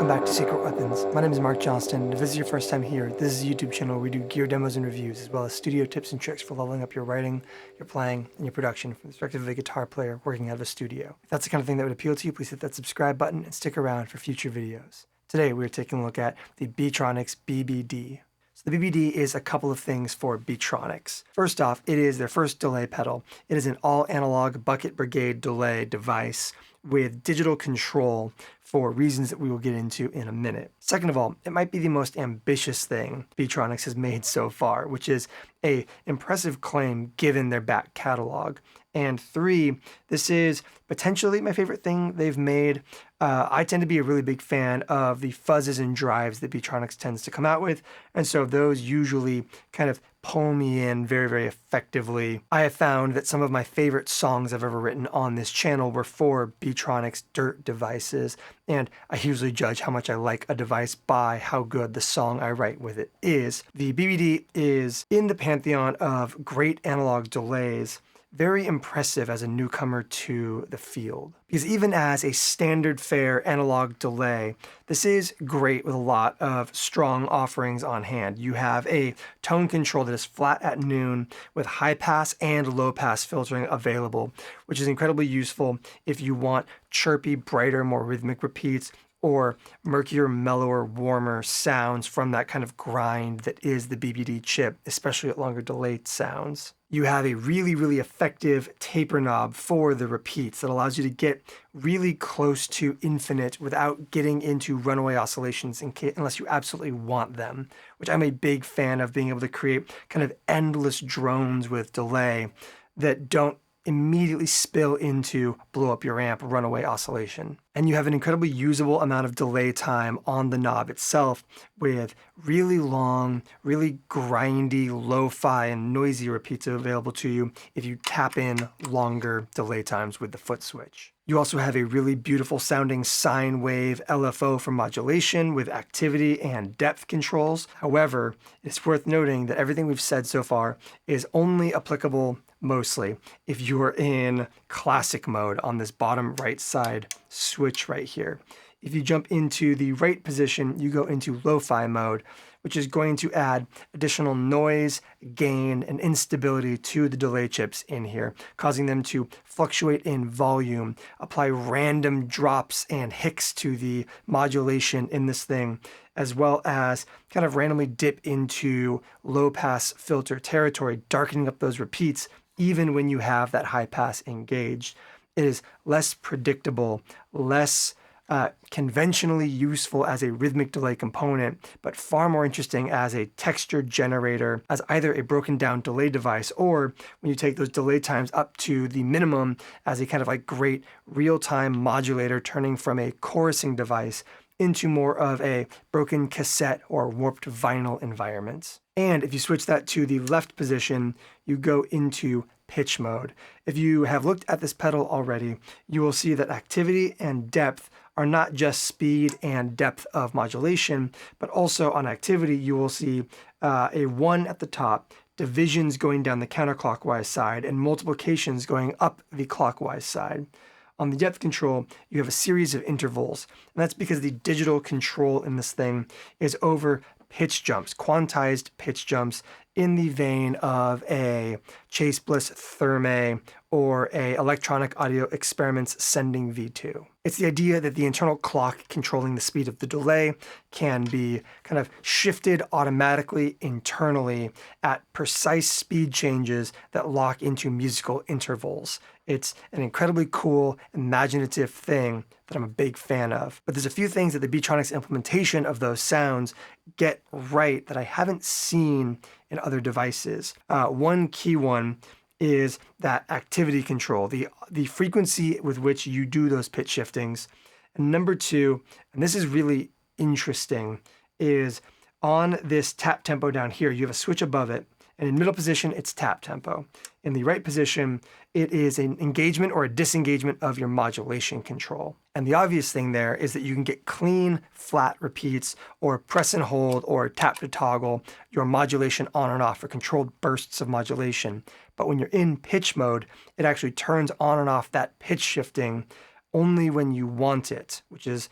welcome back to Secret Weapons. My name is Mark Johnston, and if this is your first time here, this is a YouTube channel where we do gear demos and reviews, as well as studio tips and tricks for leveling up your writing, your playing, and your production from the perspective of a guitar player working out of a studio. If that's the kind of thing that would appeal to you, please hit that subscribe button and stick around for future videos. Today, we're taking a look at the Beetronics BeeBeeDee. So the BeeBeeDee is a couple of things for Beetronics. First off, it is their first delay pedal. It is an all-analog Bucket Brigade delay device with digital control for reasons that we will get into in a minute. Second of all, it might be the most ambitious thing Beetronics has made so far, which is an impressive claim given their back catalog. And three, this is potentially my favorite thing they've made. I tend to be a really big fan of the fuzzes and drives that Beetronics tends to come out with, and so those usually kind of pull me in very, very effectively. I have found that some of my favorite songs I've ever written on this channel were for Beetronics dirt devices, and I usually judge how much I like a device by how good the song I write with it is. The BeeBeeDee is in the pantheon of great analog delays, very impressive as a newcomer to the field. Because even as a standard fare analog delay, this is great with a lot of strong offerings on hand. You have a tone control that is flat at noon with high pass and low pass filtering available, which is incredibly useful if you want chirpy, brighter, more rhythmic repeats, or murkier, mellower, warmer sounds from that kind of grind that is the BeeBeeDee chip, especially at longer delayed sounds. You have a really, really effective taper knob for the repeats that allows you to get really close to infinite without getting into runaway oscillations unless you absolutely want them, which I'm a big fan of, being able to create kind of endless drones with delay that don't immediately spill into blow up your amp runaway oscillation. And you have an incredibly usable amount of delay time on the knob itself with really long, really grindy, lo-fi and noisy repeats available to you if you tap in longer delay times with the foot switch. You also have a really beautiful sounding sine wave LFO for modulation with activity and depth controls. However, it's worth noting that everything we've said so far is only applicable mostly if you're in classic mode on this bottom right side switch right here. If you jump into the right position, you go into lo-fi mode, which is going to add additional noise, gain, and instability to the delay chips in here, causing them to fluctuate in volume, apply random drops and hicks to the modulation in this thing, as well as kind of randomly dip into low-pass filter territory, darkening up those repeats even when you have that high pass engaged. It is less predictable, less conventionally useful as a rhythmic delay component, but far more interesting as a texture generator, as either a broken down delay device, or when you take those delay times up to the minimum as a kind of like great real-time modulator, turning from a chorusing device into more of a broken cassette or warped vinyl environment. And if you switch that to the left position, you go into pitch mode. If you have looked at this pedal already, you will see that activity and depth are not just speed and depth of modulation, but also on activity you will see a 1 at the top, divisions going down the counterclockwise side, and multiplications going up the clockwise side. On the depth control, you have a series of intervals, and that's because the digital control in this thing is over pitch jumps, quantized pitch jumps in the vein of a Chase Bliss Therme or a Electronic Audio Experiments Sending V2. It's the idea that the internal clock controlling the speed of the delay can be kind of shifted automatically internally at precise speed changes that lock into musical intervals. It's an incredibly cool, imaginative thing that I'm a big fan of. But there's a few things that the Beetronics implementation of those sounds get right that I haven't seen in other devices. One key one is that activity control, the frequency with which you do those pitch shiftings. And number two, and this is really interesting, is on this tap tempo down here, you have a switch above it, and in middle position, it's tap tempo. In the right position, it is an engagement or a disengagement of your modulation control. And the obvious thing there is that you can get clean, flat repeats, or press and hold, or tap to toggle your modulation on and off, or controlled bursts of modulation. But when you're in pitch mode, it actually turns on and off that pitch shifting only when you want it, which is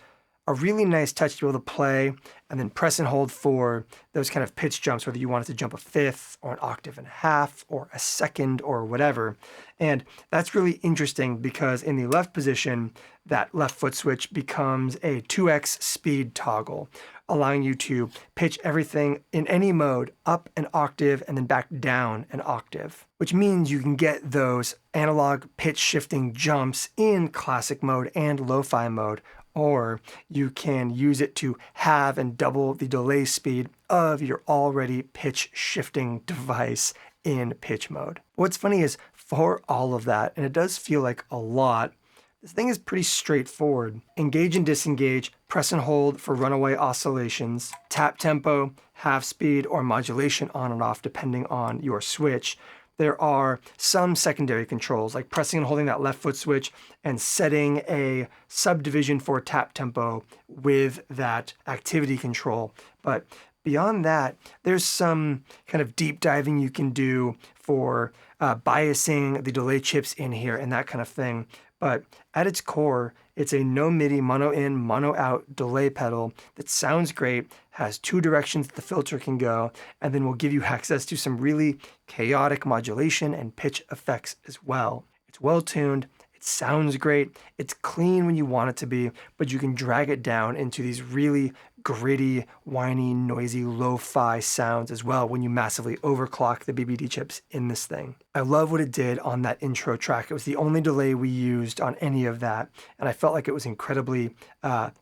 A really nice touch to be able to play and then press and hold for those kind of pitch jumps, whether you want it to jump a fifth or an octave and a half or a second or whatever. And that's really interesting because in the left position, that left foot switch becomes a 2x speed toggle, allowing you to pitch everything in any mode up an octave and then back down an octave, which means you can get those analog pitch shifting jumps in classic mode and lo-fi mode, or you can use it to halve and double the delay speed of your already pitch shifting device in pitch mode. What's funny is for all of that, and it does feel like a lot, this thing is pretty straightforward. Engage and disengage, press and hold for runaway oscillations, tap tempo, half speed, or modulation on and off depending on your switch. There are some secondary controls like pressing and holding that left foot switch and setting a subdivision for tap tempo with that activity control. But beyond that, there's some kind of deep diving you can do for biasing the delay chips in here and that kind of thing. But at its core, it's a no MIDI mono in, mono out delay pedal that sounds great, has two directions the filter can go, and then will give you access to some really chaotic modulation and pitch effects as well. It's well tuned, it sounds great, it's clean when you want it to be, but you can drag it down into these really gritty, whiny, noisy, lo-fi sounds as well when you massively overclock the BeeBeeDee chips in this thing. I love what it did on that intro track. It was the only delay we used on any of that, and I felt like it was incredibly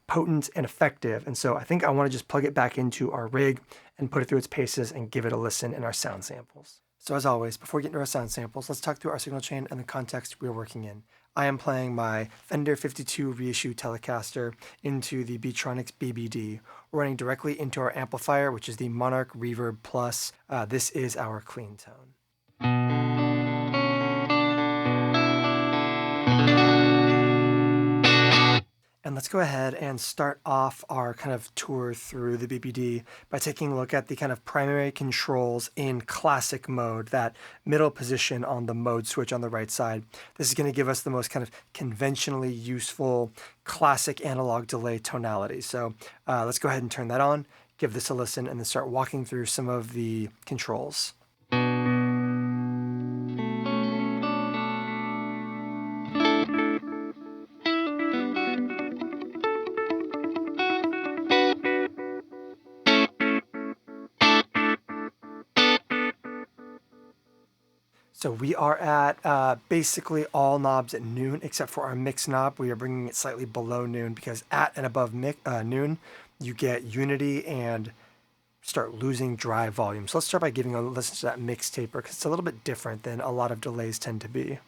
potent and effective, and so I think I want to just plug it back into our rig and put it through its paces and give it a listen in our sound samples. So as always, before we get into our sound samples, let's talk through our signal chain and the context we're working in. I am playing my Fender 52 reissue Telecaster into the Beetronics BeeBeeDee, running directly into our amplifier, which is the Monarch Reverb Plus. This is our clean tone. And let's go ahead and start off our kind of tour through the BeeBeeDee by taking a look at the kind of primary controls in classic mode, that middle position on the mode switch on the right side. This is going to give us the most kind of conventionally useful classic analog delay tonality. So let's go ahead and turn that on, give this a listen, and then start walking through some of the controls. So we are at basically all knobs at noon, except for our mix knob. We are bringing it slightly below noon because at and above noon, you get unity and start losing drive volume. So let's start by giving a listen to that mix taper because it's a little bit different than a lot of delays tend to be.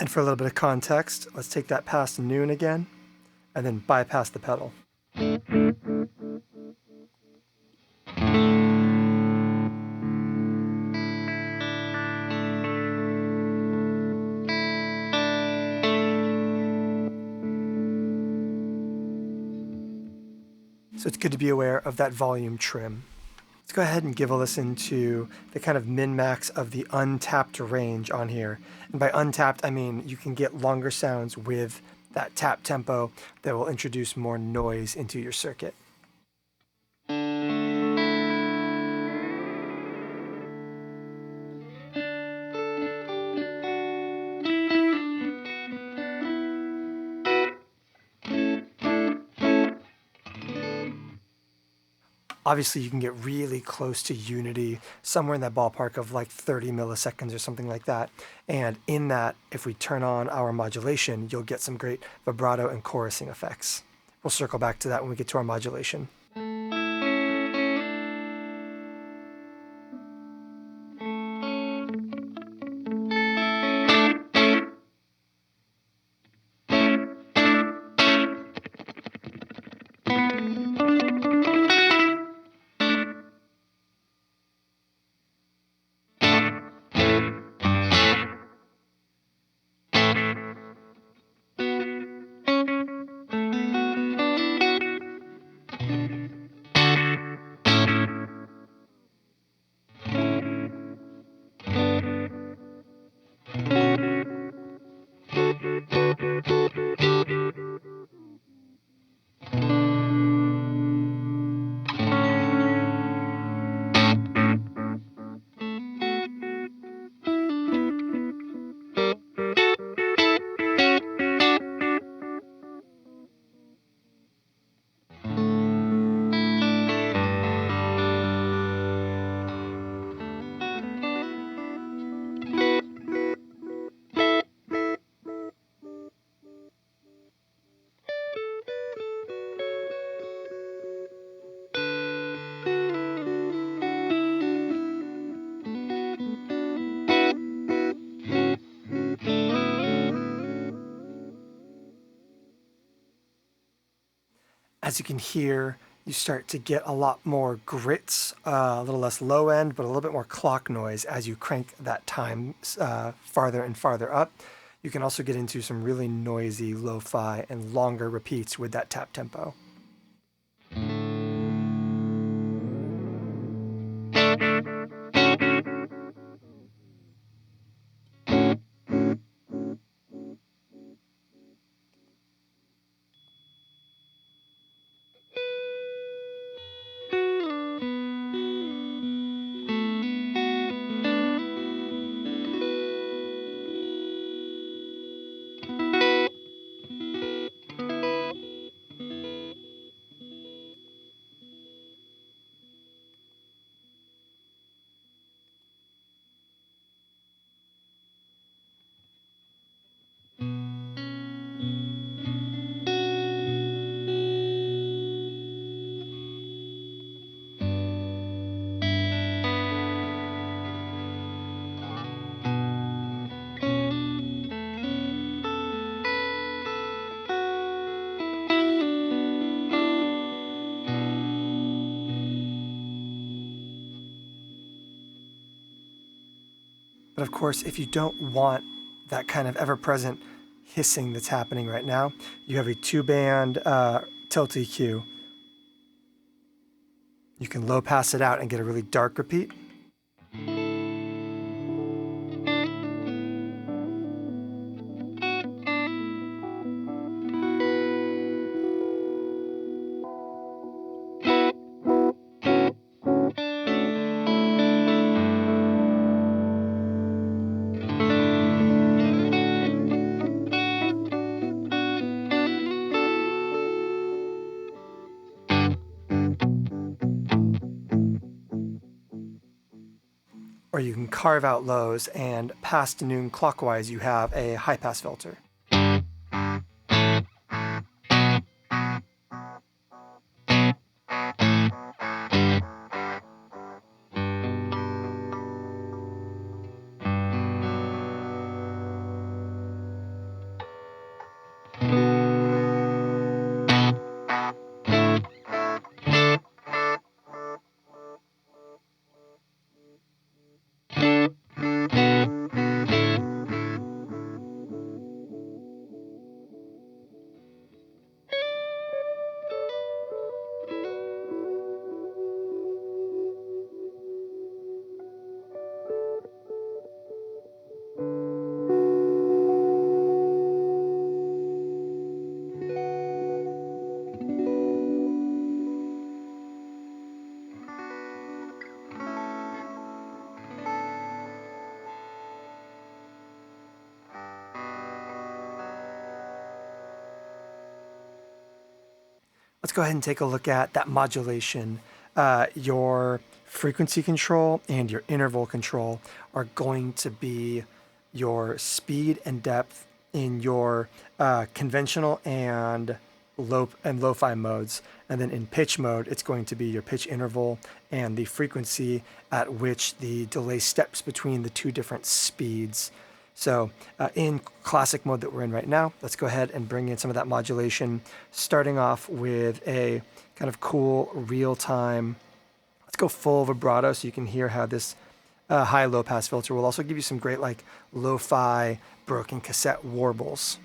And for a little bit of context, let's take that past noon again, and then bypass the pedal. So it's good to be aware of that volume trim. Let's go ahead and give a listen to the kind of min-max of the untapped range on here. And by untapped, I mean you can get longer sounds with that tap tempo that will introduce more noise into your circuit. Obviously, you can get really close to unity, somewhere in that ballpark of like 30 milliseconds or something like that. And in that, if we turn on our modulation, you'll get some great vibrato and chorusing effects. We'll circle back to that when we get to our modulation. As you can hear, you start to get a lot more grits, a little less low end, but a little bit more clock noise as you crank that time farther and farther up. You can also get into some really noisy lo-fi and longer repeats with that tap tempo. But of course, if you don't want that kind of ever-present hissing that's happening right now, you have a two-band tilt EQ. You can low pass it out and get a really dark repeat. Or you can carve out lows, and past noon clockwise you have a high pass filter. let's go ahead and take a look at that modulation. Your frequency control and your interval control are going to be your speed and depth in your conventional and lo-fi modes. And then in pitch mode, it's going to be your pitch interval and the frequency at which the delay steps between the two different speeds. So in classic mode that we're in right now, let's go ahead and bring in some of that modulation, starting off with a kind of cool real-time. Let's go full vibrato so you can hear how this high low pass filter will also give you some great like lo-fi broken cassette warbles.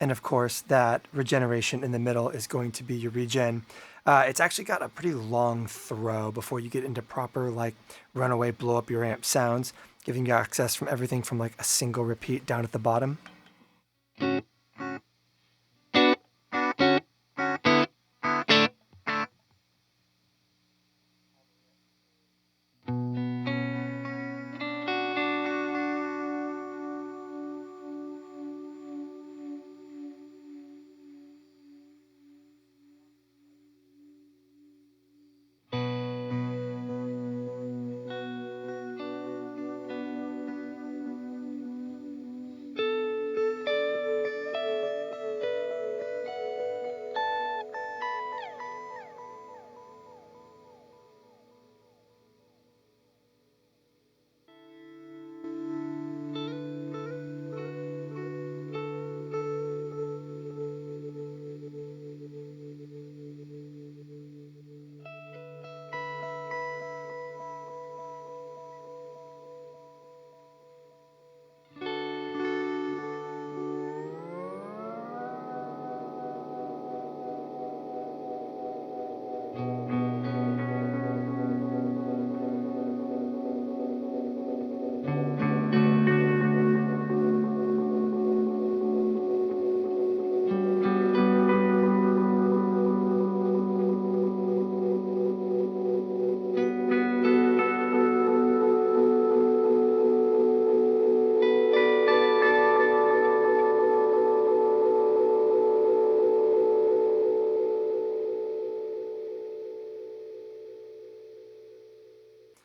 And of course, that regeneration in the middle is going to be your regen. It's actually got a pretty long throw before you get into proper like runaway blow up your amp sounds, giving you access from everything from like a single repeat down at the bottom.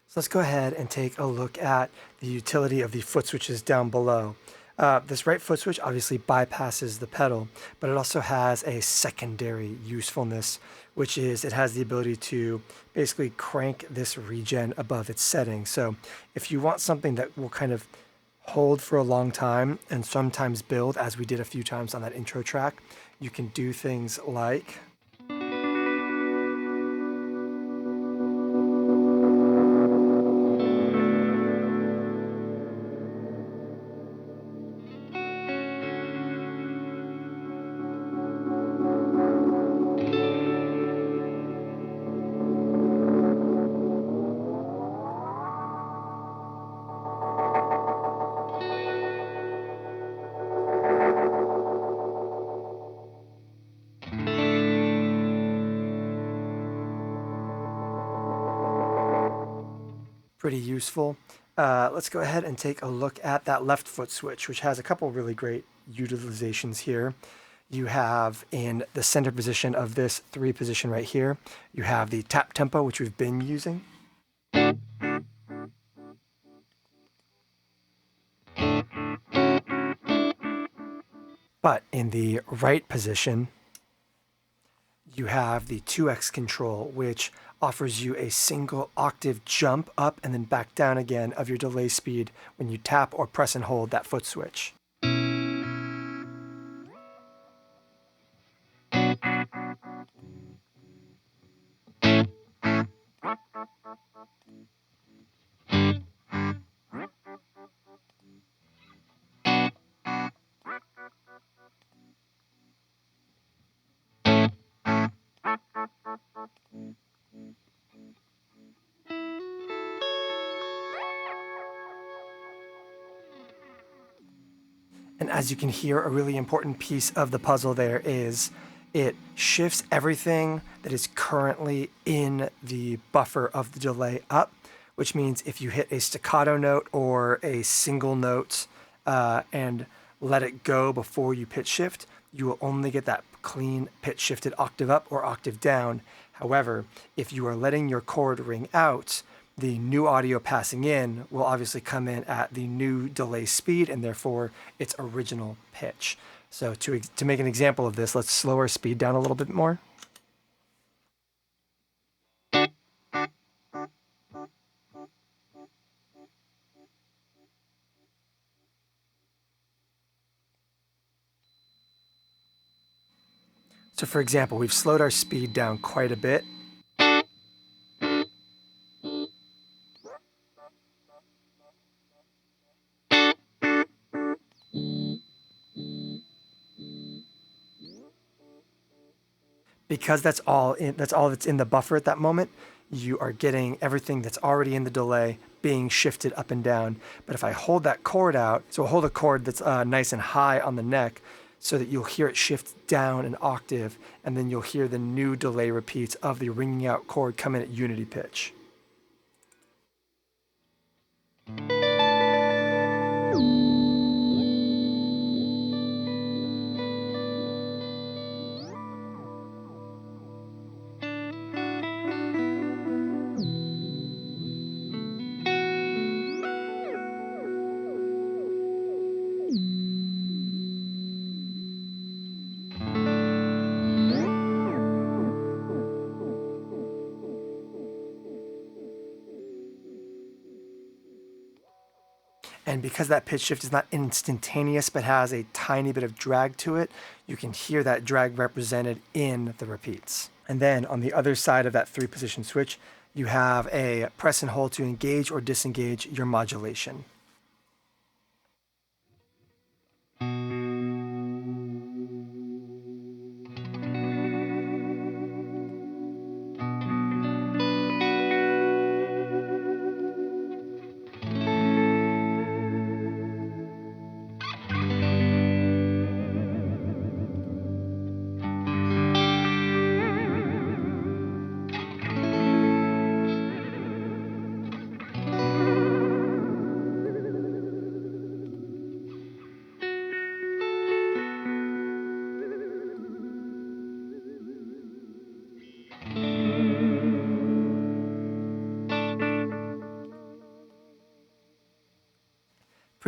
So let's go ahead and take a look at the utility of the foot switches down below. This right foot switch obviously bypasses the pedal, but it also has a secondary usefulness, which is it has the ability to basically crank this regen above its setting. So if you want something that will kind of hold for a long time and sometimes build, as we did a few times on that intro track, you can do things like pretty useful. Let's go ahead and take a look at that left foot switch, which has a couple really great utilizations here. You have in the center position of this 3 position right here, you have the tap tempo, which we've been using. But in the right position, you have the 2x control, which offers you a single octave jump up and then back down again of your delay speed when you tap or press and hold that foot switch. And as you can hear, a really important piece of the puzzle there is it shifts everything that is currently in the buffer of the delay up, which means if you hit a staccato note or a single note and let it go before you pitch shift, you will only get that clean pitch shifted octave up or octave down. However, if you are letting your chord ring out, the new audio passing in will obviously come in at the new delay speed and therefore its original pitch. So to make an example of this, let's slow our speed down a little bit more. So for example, we've slowed our speed down quite a bit. Because that's all that's in the buffer at that moment, you are getting everything that's already in the delay being shifted up and down. But if I hold that chord out, so I'll hold a chord that's nice and high on the neck so that you'll hear it shift down an octave, and then you'll hear the new delay repeats of the ringing out chord come in at unity pitch. And because that pitch shift is not instantaneous but has a tiny bit of drag to it, you can hear that drag represented in the repeats. And then on the other side of that 3-position switch, you have a press and hold to engage or disengage your modulation.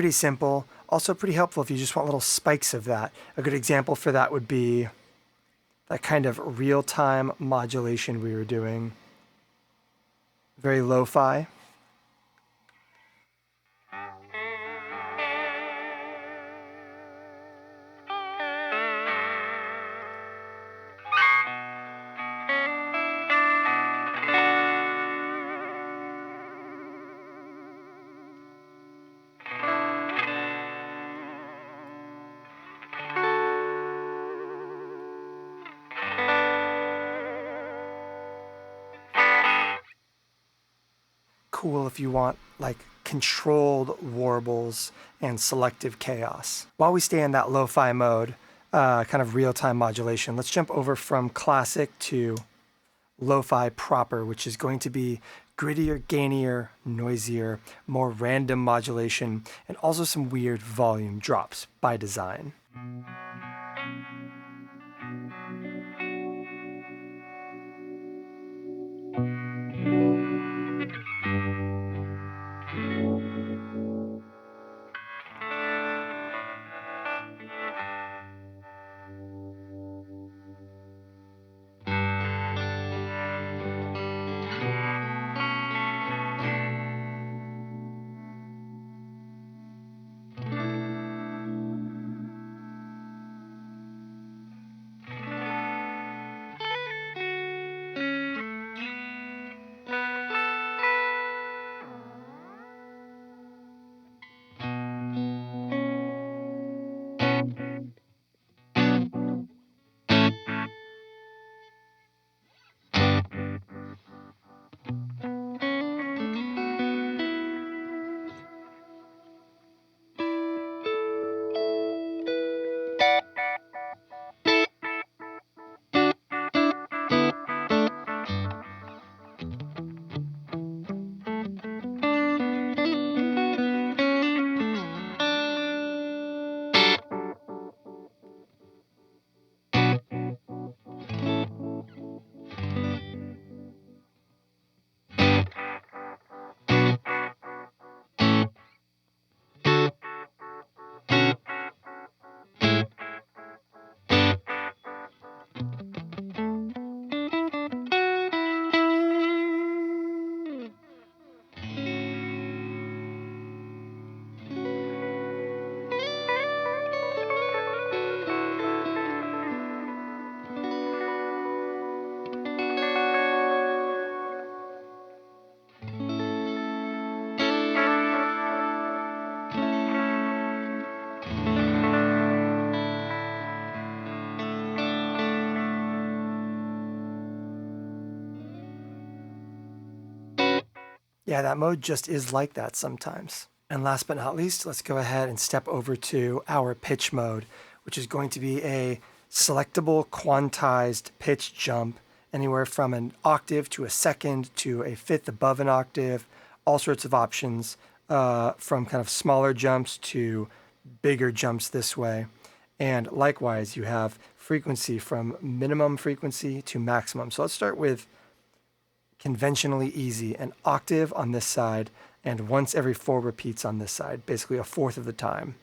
Pretty simple. Also pretty helpful if you just want little spikes of that. A good example for that would be that kind of real-time modulation we were doing. Very lo-fi. Cool if you want like controlled warbles and selective chaos. While we stay in that lo-fi mode, kind of real-time modulation, let's jump over from classic to lo-fi proper, which is going to be grittier, gainier, noisier, more random modulation, and also some weird volume drops by design. Yeah, that mode just is like that sometimes. And last but not least, let's go ahead and step over to our pitch mode, which is going to be a selectable quantized pitch jump, anywhere from an octave to a second to a fifth above an octave, all sorts of options, from kind of smaller jumps to bigger jumps this way. And likewise, you have frequency from minimum frequency to maximum. So let's start with conventionally easy, an octave on this side and once every 4 repeats on this side, basically a fourth of the time.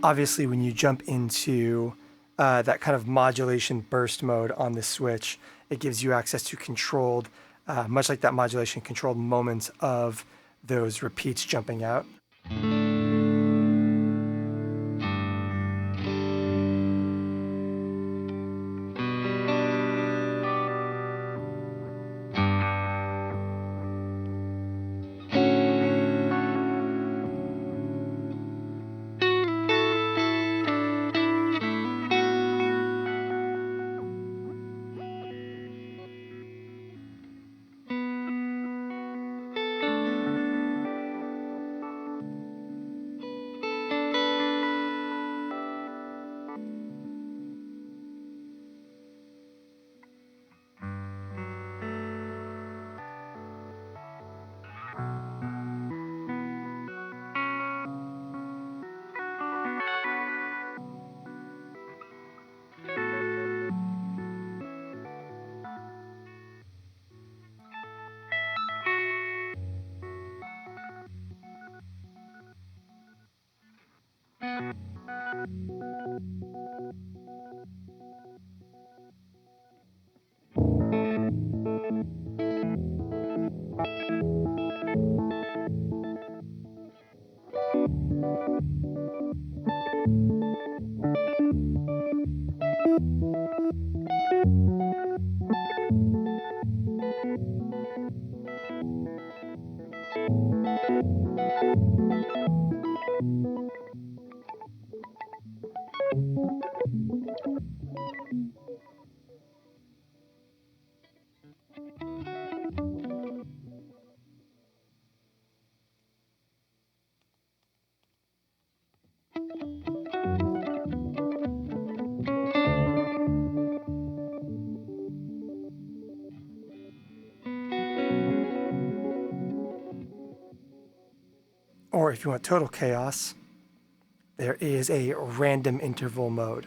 Obviously, when you jump into that kind of modulation burst mode on the switch, it gives you access to controlled, much like that modulation, controlled moments of those repeats jumping out. if you want total chaos, there is a random interval mode.